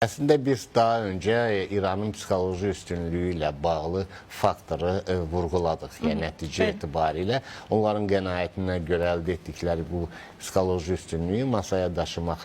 Aslında biz daha önce İran'ın psikoloji üstünlüğüyle bağlı faktoru vurguladık. Yani netice itibariyle onların qənaətinə görə əldə etdikləri bu psikoloji üstünlüğü masaya daşımaq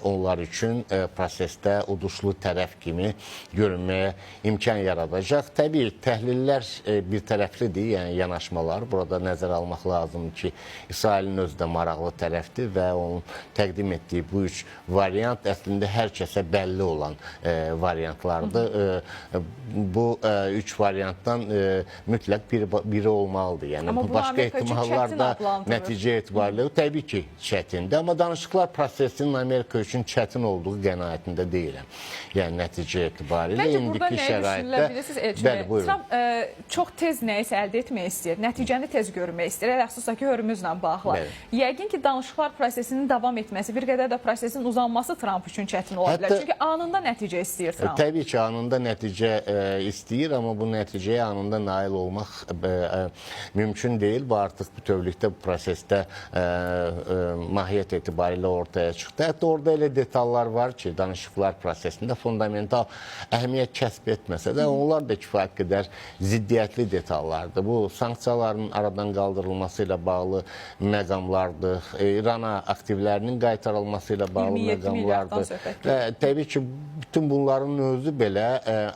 onlar üçün prosesdə uduşlu tərəf kimi görünməyə imkan yaradacaq. Təbii təhlillər bir tərəflidir, yəni yanaşmalar. Burada nəzərə almaq lazımdır ki, İsrailin özü də maraqlı tərəfdir və onun təqdim etdiyi bu üç variant əslində hər kəsə bəlli olan variantlardır. Bu üç variantdan mütləq biri olmalıdır. Yəni bu başqa ehtimallar da nəticə etibarilə təbii ki çətindir. Amma danışıqlar prosesinin Amerika üçün çətin olduğu qənaətində deyiləm. Yəni nəticə etibarilə indiki şəraitdə bəli, buyurun. Trump çox tez nəyisə əldə etmək istəyir, nəticəni tez görmək istəyir, əxsusda ki, Hörmüzlə bağlı. Yəqin ki, danışıqlar prosesinin davam etməsi, bir qədər də prosesin uzanması Trump üçün çətin ola bilər. Çünki anında nəticə istəyir Trump. Təbii ki, anında nəticə istəyir, amma bu nəticəyə anında nail olmaq mümkün deyil. Bu artıq bütövlükdə bu prosesdə mahiyyət etibarilə ortaya çıxdı. Hətta orada elə detallar var ki, danışıqlar prosesində fundamental əhəmiyyət kəsb etməsə də onlar da kifayət qədər ziddiyyətli detallardır. Bu sanksiyaların aradan qaldırılması ilə bağlı məqamlardır. İrana aktivlərinin qaytarılması ilə bağlı məqamlardır. Təbii ki, bütün bunların özü belə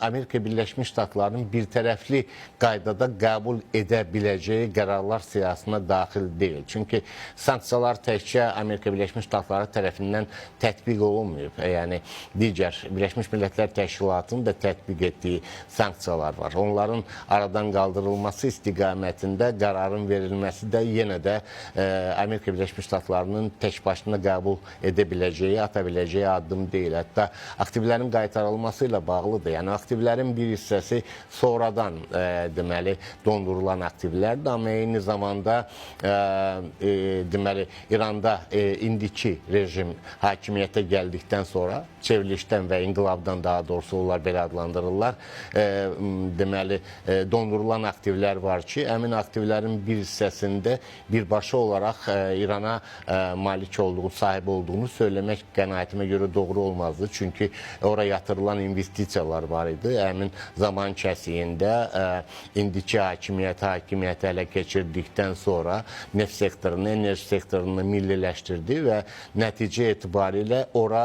Amerika Birləşmiş Ştatlarının bir tərəfli qaydada qəbul edə biləcəyi qərarlar siyasına daxil deyil. Çünki sanksiyalar təkcə Amerika Birləşmiş Ştatları tərəfindən tətbiq olunmayıb. Yəni, digər Birləşmiş Millətlər Təşkilatının da tətbiq etdiyi sanksiyalar var. Onların aradan qaldırılması istiqamətində qərarın verilməsi də yenə də Amerika Birləşmiş Ştatlarının tək başına qəbul edə biləcəyi, ata biləcəyi addım deyil. Hətta aktivlərin qaytarılması ilə bağlıdır. Yəni, aktivlərin bir hissəsi sonradan deməli, dondurulan aktivlərdir. Amma eyni zamanda deməli, İranda indiki rejim hakimiyyətə gəldikdən sonra çevrilişdən və inqilabdan daha doğrusu onlar belə adlandırırlar. Deməli, dondurulan aktivlər var ki, həmin aktivlərin bir hissəsində birbaşa olaraq İrana malik olduğu, sahib olduğunu söyləmək qənaətimə görə doğru olmazdı. Çünki oraya yatırılan investisiyalar var idi. Həmin zaman kəsiyində indiki hakimiyyəti ələ keçirdikdən sonra neft sektorunu, enerji sektorunu milliləşdirdi və nəticə etibarilə ora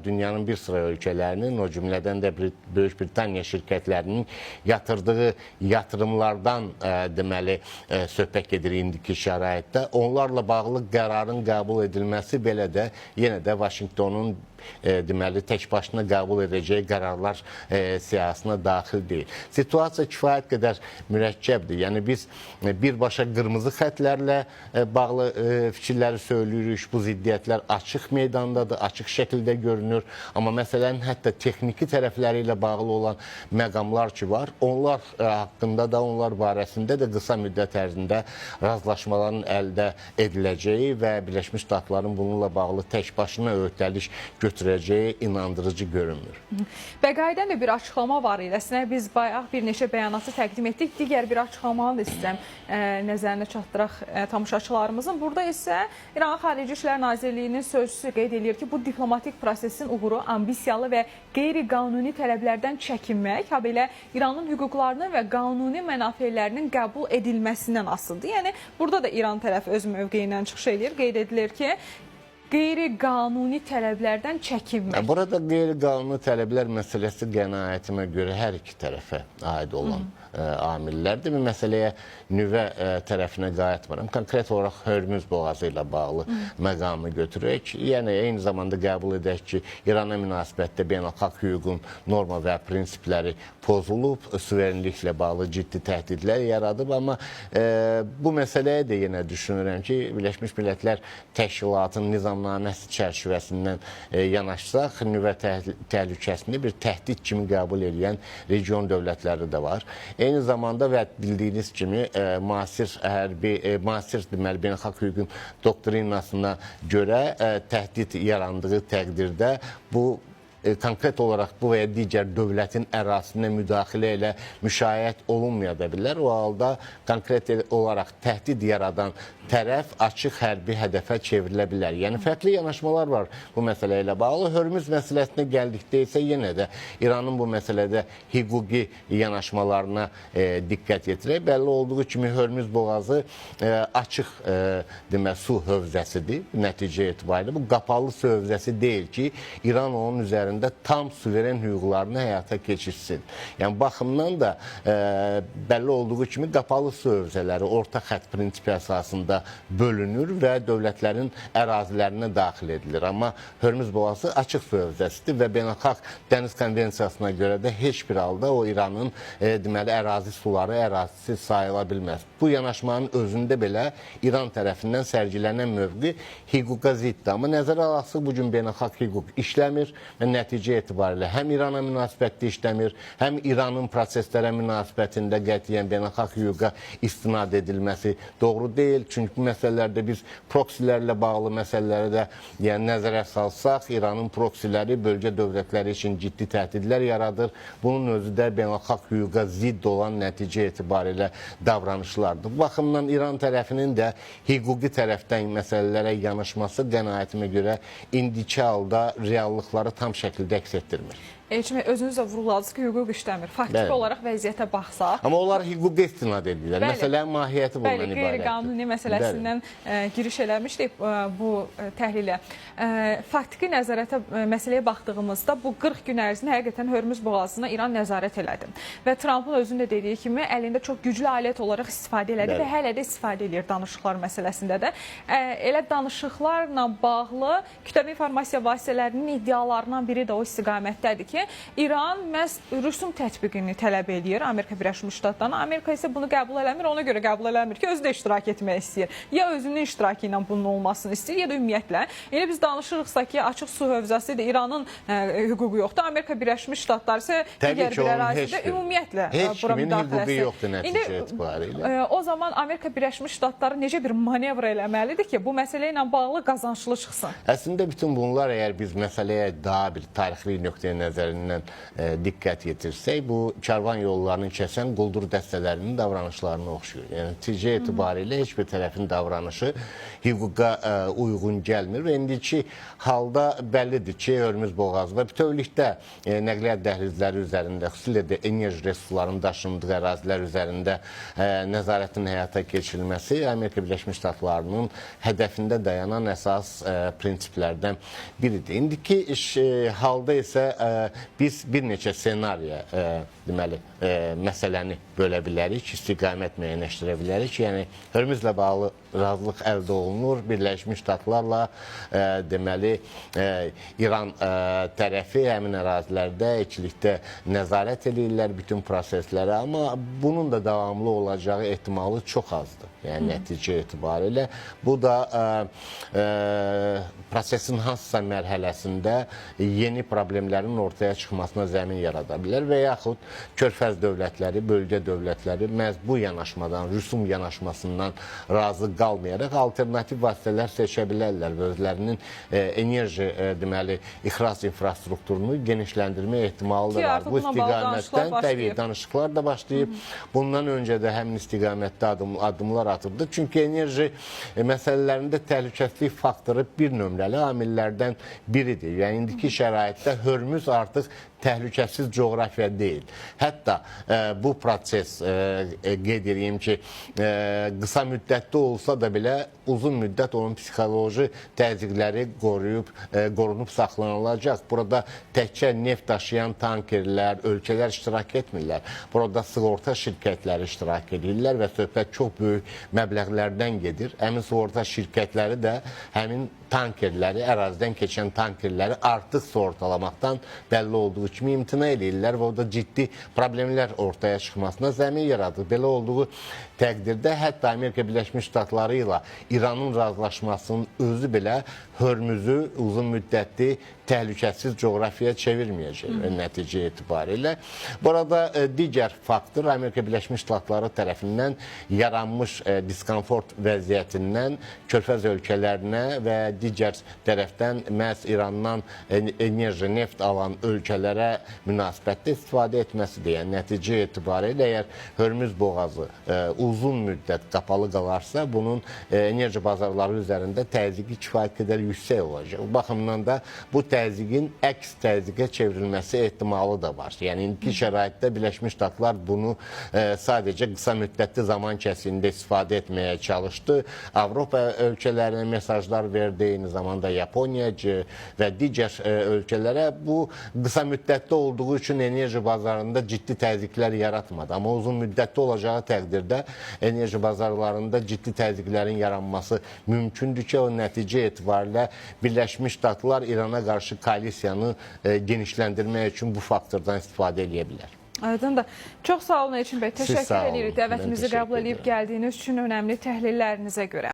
dünyanın bir sıra ölkələrinin, o cümlədən də Böyük Britaniya şirkətlərinin yatırdığı yatırımlardan deməli söhbət gedir indiki şəraitdə. Onlarla bağlı qərarın qəbul edilməsi belə də yenə də Vaşinqtonun deməli, tək başına qəbul edəcəyi qərarlar siyasına daxil deyil. Situasiya kifayət qədər mürəkkəbdir. Yəni, biz birbaşa qırmızı xətlərlə bağlı fikirləri söyləyirik. Bu ziddiyyətlər açıq meydandadır, açıq şəkildə görünür. Amma məsələnin hətta texniki tərəfləri ilə bağlı olan məqamlar ki var, onlar haqqında da, onlar barəsində də qısa müddət ərzində razılaşmaların əldə ediləcəyi və Birləşmiş Ştatların bununla bağlı tək başına öhdəlik götürəcəyi inandırıcı görünmür. Bəqaidən də bir açıqlama var idi. Əslində biz bayaq bir neçə bəyanatı təqdim etdik. Digər bir açıqlamanı da istəyirəm nəzərinə çatdıraq tamaşaçılarımızın. Burada isə İran Xarici İşlər Nazirliyinin sözçüsü qeyd edir ki, bu diplomatik prosesin uğuru ambisiyalı və qeyri-qanuni tələblərdən çəkinmək, habelə İranın hüquqlarının və qanuni mənafelərinin qəbul edilməsindən asılıdır. Yəni, burada da İran tərəfi öz mövqeyindən çıxış edir. Qeyd edilir ki, qeyri-qanuni tələblərdən çəkinmək. Burada qeyri-qanuni tələblər məsələsi qənaətimə görə hər iki tərəfə aid olan amillərdir və məsələyə nüvə tərəfinə qayıtmıram. Konkret olaraq Hörmüz boğazı ilə bağlı məqamı götürək. Yəni, eyni zamanda qəbul edək ki, İrana münasibətdə beynəlxalq hüququn norma və prinsipləri pozulub, suverenliklə bağlı ciddi təhdidlər yaradıb. Amma bu məsələyə də yenə düşünürəm ki, Birləşmiş Millətlər Təşkilatının nizamnaməsi çərçivəsindən yanaşsaq, nüvə təhlükəsini bir təhdid kimi qəbul edən region dövlətləri də var. Eyni zamanda və bildiyiniz kimi müasir deməli, beynəlxalq hüququn doktrinasına görə təhdid yarandığı təqdirdə bu konkret olaraq bu və ya digər dövlətin ərazisinə müdaxilə ilə müşayiət olunmaya da bilər. O halda konkret olaraq təhdid yaradan tərəf açıq hərbi hədəfə çevrilə bilər. Yəni fərqli yanaşmalar var bu məsələ ilə bağlı. Hörmüz məsələsinə gəldikdə isə yenə də İranın bu məsələdə hüquqi yanaşmalarına diqqət yetirək. Bəlli olduğu kimi Hörmüz boğazı açıq su hövzəsidir nəticə etibarilə. Bu qapalı su hövzəsi deyil ki, İran onun üzərində tam suveren hüquqlarını həyata keçirsin. Yəni baxımdan da bəlli olduğu kimi qapalı su hövzələri orta xətt prinsipi əsasında bölünür və dövlətlərin ərazilərinə daxil edilir. Amma Hörmüz boğazı açıq su hövzəsidir və beynəlxalq dəniz konvensiyasına görə də heç bir halda o İranın deməli ərazi suları ərazisi sayıla bilməz. Bu yanaşmanın özündə belə İran tərəfindən sərgilənən mövqe hüquqa ziddir. Amma nəzərə alası bu gün beynəlxalq hüquq işləmir və nəticə etibarilə həm İrana münasibətdə işləmir, həm İranın proseslərə münasibətində qətiyyən beynəlxalq hüquqa istinad edilməsi doğru deyil. Çünki bu məsələlərdə biz proksilərlə bağlı məsələləri də nəzərə salsaq, İranın proksiləri bölgə dövlətləri üçün ciddi təhdidlər yaradır. Bunun özü də beynəlxalq hüquqa zidd olan nəticə etibarilə davranışlardır. Bu baxımdan İran tərəfinin də hüquqi tərəfdən məsələlərə yanaşması qənaətimə görə indiki halda reallıqları tam şəkildə əks etdirmir. Elçin bəy, özünüz də vurğuladınız ki, hüquq işləmir. Faktiki olaraq vəziyyətə baxsaq. Amma onlar hüquqa istinad edirlər. Məsələnin mahiyyəti bundan ibarətdir. Qeyri-qanuni məsələsindən giriş eləmişdik bu təhlilə. Faktiki məsələyə baxdığımızda bu 40 gün ərzində həqiqətən Hörmüz boğazına İran nəzarət elədi. Və Trumpın özünün də dediyi kimi əlində çox güclü alət olaraq istifadə elədi və hələ də istifadə edir danışıqlar məsələsində də. Elə danışıqlarla bağlı kütləvi informasiya vasitələrinin iddialarından biri də o istiqamətdədir ki, İran məhz rüsum tətbiqini tələb edir Amerika Birləşmiş Ştatlarına. Amerika isə bunu qəbul eləmir, ona görə qəbul eləmir ki, özü də iştirak etmək istəyir. Ya özünün iştirakı ilə bunun olmasını istəyir, ya da ümumiyyətlə. Yəni biz danışırıqsa ki, açıq su hövzəsidir, İranın hüququ yoxdur. Amerika Birləşmiş Ştatları isə digər bir ərazidə ümumiyyətlə bura müdaxiləsi. Heç kimin hüququ yoxdur nəticə etibarilə. O zaman Amerika Birləşmiş Ştatları necə bir manevr eləməlidir ki, bu məsələ ilə bağlı qazançlı çıxsın? Əslində bütün bunlar əgər biz məsələyə daha bir tarixi nöqteyə nəzər diqqət yetirsək, bu karvan yollarını kəsən quldur dəstələrinin davranışlarına oxşuyur. Yəni, nəticə etibarilə heç bir tərəfin davranışı hüquqa uyğun gəlmir və indiki halda bəllidir ki, Hörmüz boğazı və bütövlükdə nəqliyyat dəhlizləri üzərində, xüsusilə də enerji resurslarının daşındığı ərazilər üzərində nəzarətin həyata keçirilməsi Amerika Birləşmiş Ştatlarının hədəfində dayanan əsas prinsiplərdən biridir. İndiki halda isə biz bir neçə ssenariyə məsələni bölə bilərik, istiqamət müəyyənləşdirə bilərik. Yəni, Hörmüzlə bağlı razılıq əldə olunur. Birləşmiş Ştatlarla deməli, İran tərəfi həmin ərazilərdə, ikilikdə nəzarət edirlər bütün proseslərə. Amma bunun da davamlı olacağı ehtimalı çox azdır. Yəni, nəticə etibarilə. Bu da prosesin hansısa mərhələsində yeni problemlərin ortaya çıxmasına zəmin yarada bilər və yaxud Körfəz dövlətləri, bölgə dövlətləri məhz bu yanaşmadan, rüsum yanaşmasından razı qalmayaraq alternativ vasitələr seçə bilərlər və özlərinin enerji ixrac infrastrukturunu genişləndirmə ehtimalı da var. Bu istiqamətdən təbii danışıqlar da başlayıb. Bundan öncə də həmin istiqamətdə addımlar atıldı. Çünki enerji məsələlərində təhlükəsizlik faktoru bir nömrəli amillərdən biridir. Yəni, indiki şəraitdə Hörmüz artıq təhlükəsiz coğrafiya deyil. Hətta bu proses qeyd edeyim ki, qısa müddətdə olsa da belə uzun müddət onun psixoloji təzyiqləri qorunub saxlanılacaq. Burada təkcə neft daşıyan tankerlər, ölkələr iştirak etmirlər. Burada sığorta şirkətləri iştirak edirlər və söhbət çox böyük məbləğlərdən gedir. Həmin sığorta şirkətləri də həmin tankerləri, ərazidən keçən tankerləri artıq sığortalamaqdan bəlli olduğu kimi imtina edirlər və o da ciddi problemlər ortaya çıxmasına zəmin yaradır. Belə olduğu təqdirdə hətta Amerika Birləşmiş Ştatları ilə İranın razılaşmasının özü belə Hörmüzü uzun müddətli təhlükəsiz coğrafiyaya çevirməyəcək nəticə etibarilə. Burada digər faktor Amerika Birləşmiş Ştatları tərəfindən yaranmış diskomfort vəziyyətindən Körfəz ölkələrinə və digər tərəfdən məhz İrandan enerji, neft alan ölkələrə münasibətdə istifadə etməsi deyən nəticə etibarilə əgər Hörmüz boğazı uzun müddət qapalı qalarsa, bunun enerji bazarları üzərində təzyiqi kifayət qədər yüksək olacaq. Bu baxımdan da bu təzyiqin əks təzyiqə çevrilməsi ehtimalı da var. Yəni, indiki şəraitdə Birləşmiş Ştatlar bunu sadəcə qısa müddətli zaman kəsiyində istifadə etməyə çalışdı. Avropa ölkələrinə mesajlar verdi, eyni zamanda Yaponiya və digər ölkələrə bu qısa müddətli olduğu üçün enerji bazarında ciddi təzyiqlər yaratmadı. Amma uzun müddətli olacağı təqdirdə enerji bazarlarında ciddi təzyiqlərin yaranması mümkündür ki, o nəticə etibarilə Birləşmiş Ştatlar İrana qarşı koalisiyanı genişləndirmək üçün bu faktordan istifadə edə bilər. Aydındır. Çox sağ olun Elçin bəy. Siz sağ Təşəkkür olun. edirik dəvətimizi Mən təşəkkür qəbul edib edirəm. gəldiyiniz üçün önəmli təhlillərinizə görə.